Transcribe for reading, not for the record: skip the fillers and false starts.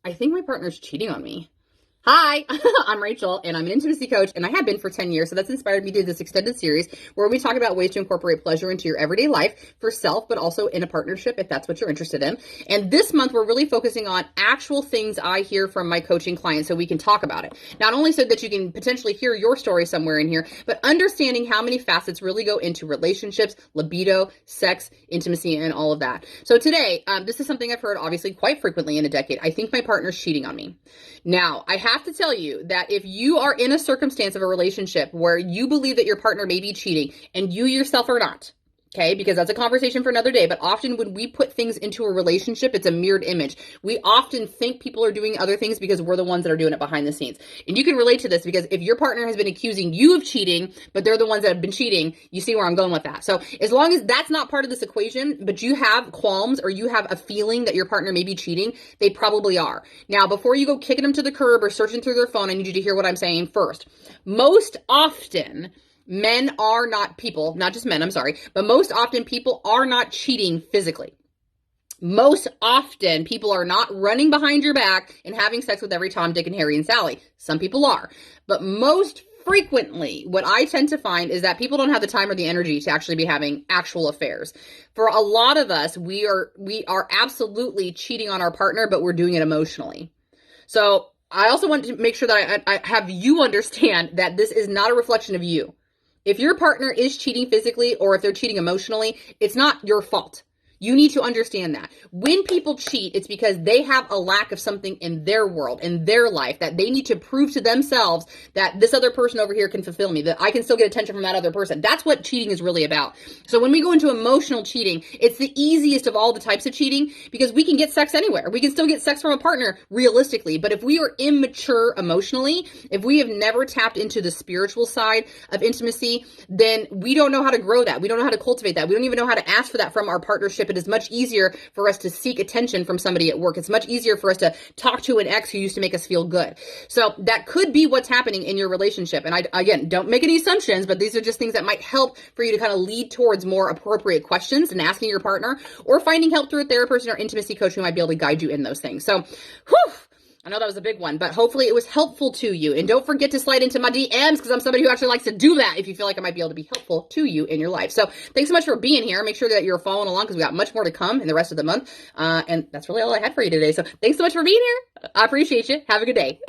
I think my partner's cheating on me. Hi, I'm Rachel, and I'm an intimacy coach, and I have been for 10 years. So that's inspired me to do this extended series where we talk about ways to incorporate pleasure into your everyday life for self, but also in a partnership if that's what you're interested in. And this month, we're really focusing on actual things I hear from my coaching clients so we can talk about it. Not only so that you can potentially hear your story somewhere in here, but understanding how many facets really go into relationships, libido, sex, intimacy, and all of that. So today, this is something I've heard obviously quite frequently in a decade. I think my partner's cheating on me. Now, I have to tell you that if you are in a circumstance of a relationship where you believe that your partner may be cheating and you yourself are not, okay, because that's a conversation for another day, but often when we put things into a relationship, it's a mirrored image. We often think people are doing other things because we're the ones that are doing it behind the scenes. And you can relate to this because if your partner has been accusing you of cheating, but they're the ones that have been cheating, you see where I'm going with that. So as long as that's not part of this equation, but you have qualms or you have a feeling that your partner may be cheating, they probably are. Now, before you go kicking them to the curb or searching through their phone, I need you to hear what I'm saying first. Most often, men are not people, not just men, I'm sorry, but most often people are not cheating physically. Most often people are not running behind your back and having sex with every Tom, Dick, and Harry and Sally. Some people are. But most frequently, what I tend to find is that people don't have the time or the energy to actually be having actual affairs. For a lot of us, we are absolutely cheating on our partner, but we're doing it emotionally. So I also want to make sure that I have you understand that this is not a reflection of you. If your partner is cheating physically or if they're cheating emotionally, it's not your fault. You need to understand that. When people cheat, it's because they have a lack of something in their world, in their life, that they need to prove to themselves that this other person over here can fulfill me, that I can still get attention from that other person. That's what cheating is really about. So when we go into emotional cheating, it's the easiest of all the types of cheating because we can get sex anywhere. We can still get sex from a partner realistically. But if we are immature emotionally, if we have never tapped into the spiritual side of intimacy, then we don't know how to grow that. We don't know how to cultivate that. We don't even know how to ask for that from our partnership. It is much easier for us to seek attention from somebody at work. It's much easier for us to talk to an ex who used to make us feel good. So that could be what's happening in your relationship. And again, don't make any assumptions, but these are just things that might help for you to kind of lead towards more appropriate questions and asking your partner or finding help through a therapist or intimacy coach who might be able to guide you in those things. So, whew, I know that was a big one, but hopefully it was helpful to you. And don't forget to slide into my DMs because I'm somebody who actually likes to do that if you feel like I might be able to be helpful to you in your life. So thanks so much for being here. Make sure that you're following along because we got much more to come in the rest of the month. And that's really all I had for you today. So thanks so much for being here. I appreciate you. Have a good day.